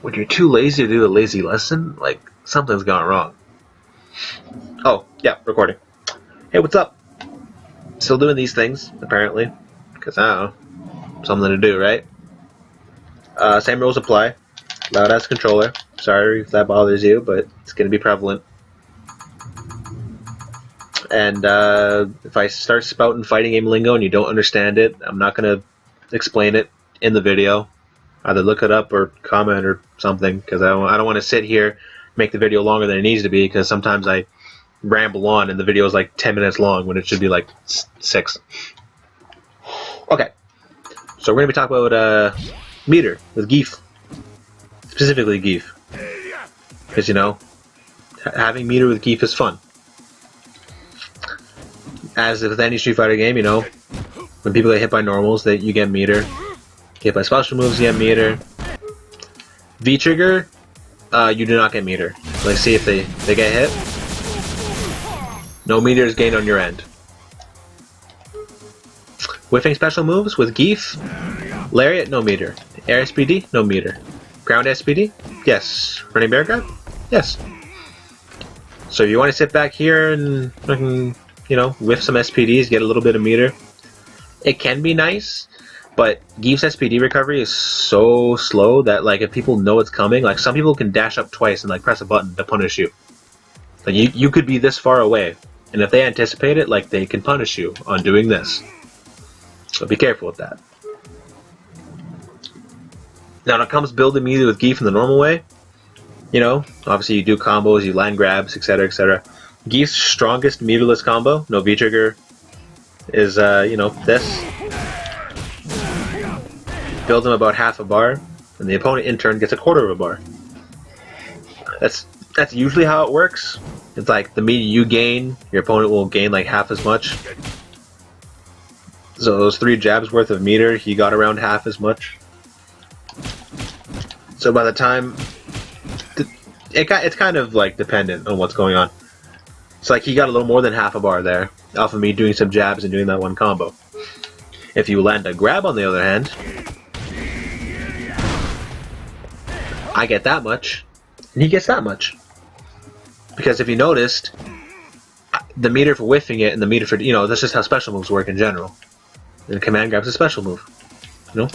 When you're too lazy to do a lazy lesson, like, something's gone wrong. Oh, yeah, recording. Hey, what's up? Still doing these things, apparently. Because, I don't know, something to do, right? Same rules apply. Loud ass controller. Sorry if that bothers you, but it's going to be prevalent. And if I start spouting fighting game lingo and you don't understand it, I'm not going to explain it in the video. Either look it up or comment or something, because I don't want to sit here, make the video longer than it needs to be, because sometimes I ramble on and the video is like 10 minutes long when it should be like 6. Okay, so we're going to be talking about meter with Zangief. Specifically Zangief. Because, you know, having meter with Zangief is fun. As with any Street Fighter game, you know, when people get hit by normals, you get meter. Hit by special moves, you get meter. V-trigger, you do not get meter. Like, see if they get hit. No meter is gained on your end. Whiffing special moves with Zangief. Lariat, no meter. Air SPD, no meter. Ground SPD, yes. Running bear grab, yes. So you want to sit back here and, you know, whiff some SPDs, get a little bit of meter. It can be nice, but Zangief's SPD recovery is so slow that, like, if people know it's coming, like, some people can dash up twice and, like, press a button to punish you. Like, you could be this far away, and if they anticipate it, like, they can punish you on doing this. So be careful with that. Now, when it comes building meter with Zangief in the normal way, you know, obviously you do combos, you land grabs, etc., etc. Zangief's strongest meterless combo, no V-trigger, is, you know, this. Build him about half a bar, and the opponent in turn gets a quarter of a bar. That's usually how it works. It's like the meter you gain, your opponent will gain like half as much. So those 3 jabs worth of meter, he got around half as much. So by the time, it's kind of like dependent on what's going on. It's like he got a little more than half a bar there, off of me doing some jabs and doing that one combo. If you land a grab on the other hand, I get that much, and he gets that much. Because if you noticed, the meter for whiffing it and the meter for, you know, that's just how special moves work in general. And command grab's a special move. You know?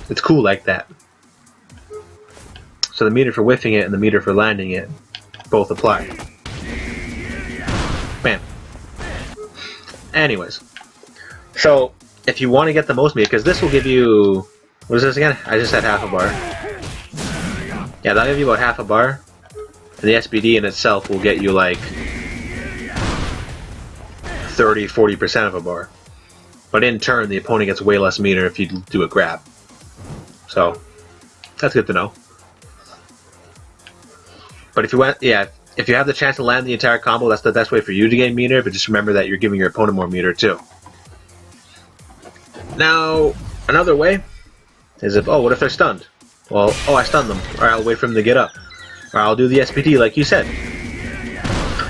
It's cool like that. So the meter for whiffing it and the meter for landing it both apply. Bam. Anyways. So, if you want to get the most meter, because this will give you... What is this again? I just said half a bar. Yeah, that'll give you about half a bar. And the SPD in itself will get you like 30-40% of a bar. But in turn, the opponent gets way less meter if you do a grab. So, that's good to know. But if you have the chance to land the entire combo, that's the best way for you to gain meter, but just remember that you're giving your opponent more meter too. Now, another way is if, what if they're stunned? Well, I stunned them, or I'll wait for them to get up. Or I'll do the SPD like you said.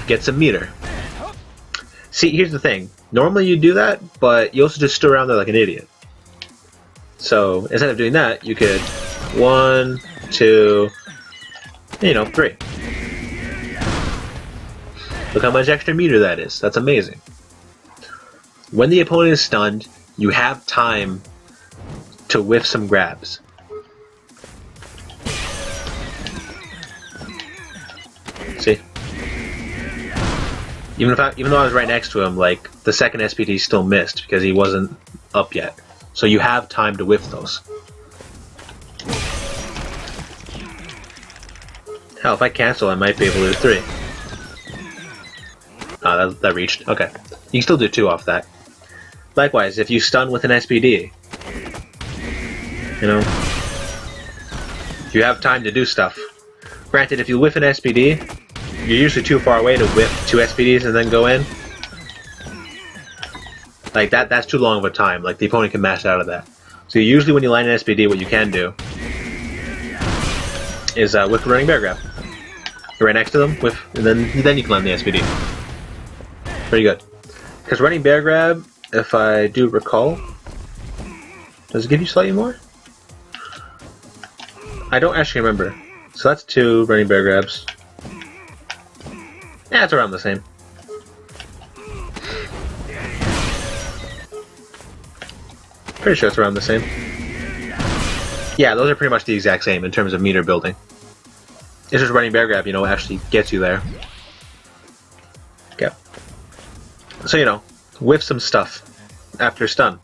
Get some meter. See, here's the thing. Normally you do that, but you also just stood around there like an idiot. So, instead of doing that, you could 1, 2, 3. Look how much extra meter that is. That's amazing. When the opponent is stunned, you have time to whiff some grabs. See? Even though I was right next to him, like, the second SPD still missed because he wasn't up yet. So you have time to whiff those. Hell, if I cancel, I might be able to do 3. Oh, that reached. Okay. You can still do 2 off that. Likewise, if you stun with an SPD, you know, you have time to do stuff. Granted, if you whiff an SPD, you're usually too far away to whiff 2 SPDs and then go in. Like, that's too long of a time. Like, the opponent can mash out of that. So usually when you land an SPD, what you can do is whiff a running bear grab. You're right next to them, whiff, and then you can land the SPD. Pretty good. Because running bear grab, if I do recall, does it give you slightly more? I don't actually remember. So that's 2 running bear grabs. Yeah, it's around the same. Pretty sure it's around the same. Yeah, those are pretty much the exact same in terms of meter building. It's just running bear grab, you know, actually gets you there. Okay. So, you know, whiff some stuff after stun.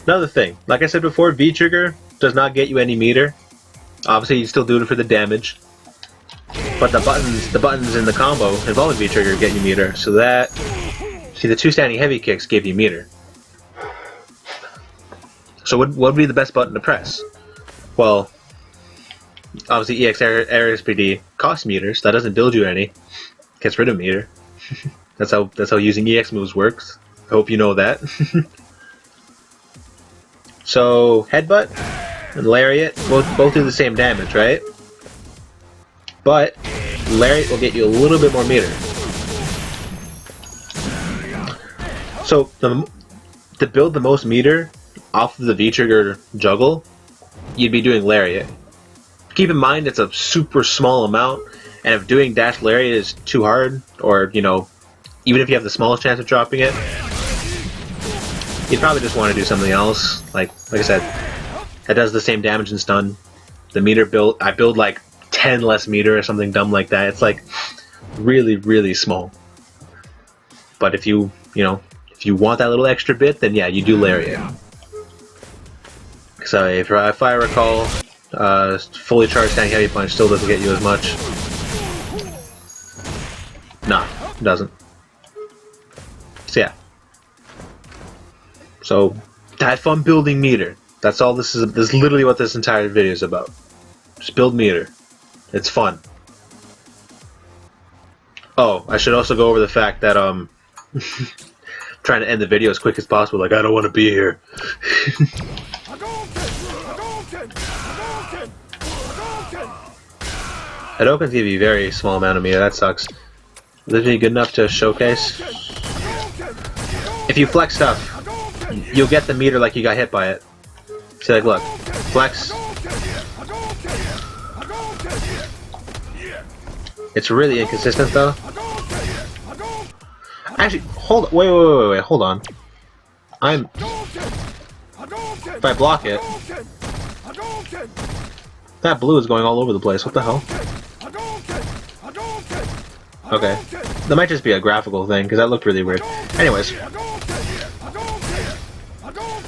Another thing, like I said before, V-trigger does not get you any meter. Obviously, you still do it for the damage. But the buttons in the combo involving V-trigger get you meter. So that, see, the 2 standing heavy kicks gave you meter. So what would be the best button to press? Well, obviously EX Air SPD costs meters. That doesn't build you any. Gets rid of meter. That's how using EX moves works. I hope you know that. So headbutt and lariat both do the same damage, right? But lariat will get you a little bit more meter. So to build the most meter off of the V-trigger juggle, you'd be doing lariat. Keep in mind it's a super small amount, and if doing dash lariat is too hard, or you know, even if you have the smallest chance of dropping it, you'd probably just want to do something else. Like I said, that does the same damage and stun. The meter build, I build like 10 less meter or something dumb like that. It's like really, really small. But if you want that little extra bit, then yeah, you do lariat. So if I recall, fully charged standing heavy punch still doesn't get you as much. Nah, it doesn't. So yeah. So have fun building meter. That's all this is. This is literally what this entire video is about. Just build meter. It's fun. Oh, I should also go over the fact that trying to end the video as quick as possible. Like I don't want to be here. Hadokens give you a very small amount of meter. That sucks. Literally good enough to showcase. If you flex stuff, you'll get the meter like you got hit by it. See, like, look, flex. It's really inconsistent, though. Actually, hold on. Wait, hold on. If I block it, that blue is going all over the place. What the hell? Okay. That might just be a graphical thing, because that looked really weird. Anyways.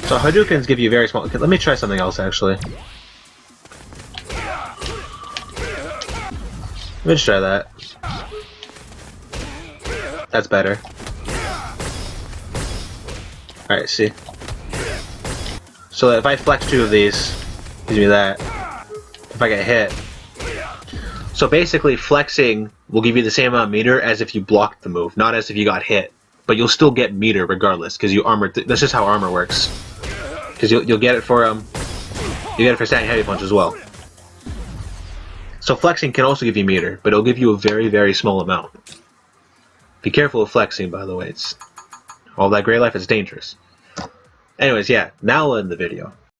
So Hadoukens give you very small... Okay, let me try something else, actually. Let me just try that. That's better. Alright, see. So if I flex 2 of these, gives me that. If I get hit. So basically, flexing will give you the same amount of meter as if you blocked the move, not as if you got hit. But you'll still get meter regardless, because you armored. That's just how armor works. Because you'll get it for standing heavy punch as well. So flexing can also give you meter, but it'll give you a very, very small amount. Be careful of flexing, by the way. It's all that gray life is dangerous. Anyways, yeah. Now I'll end the video.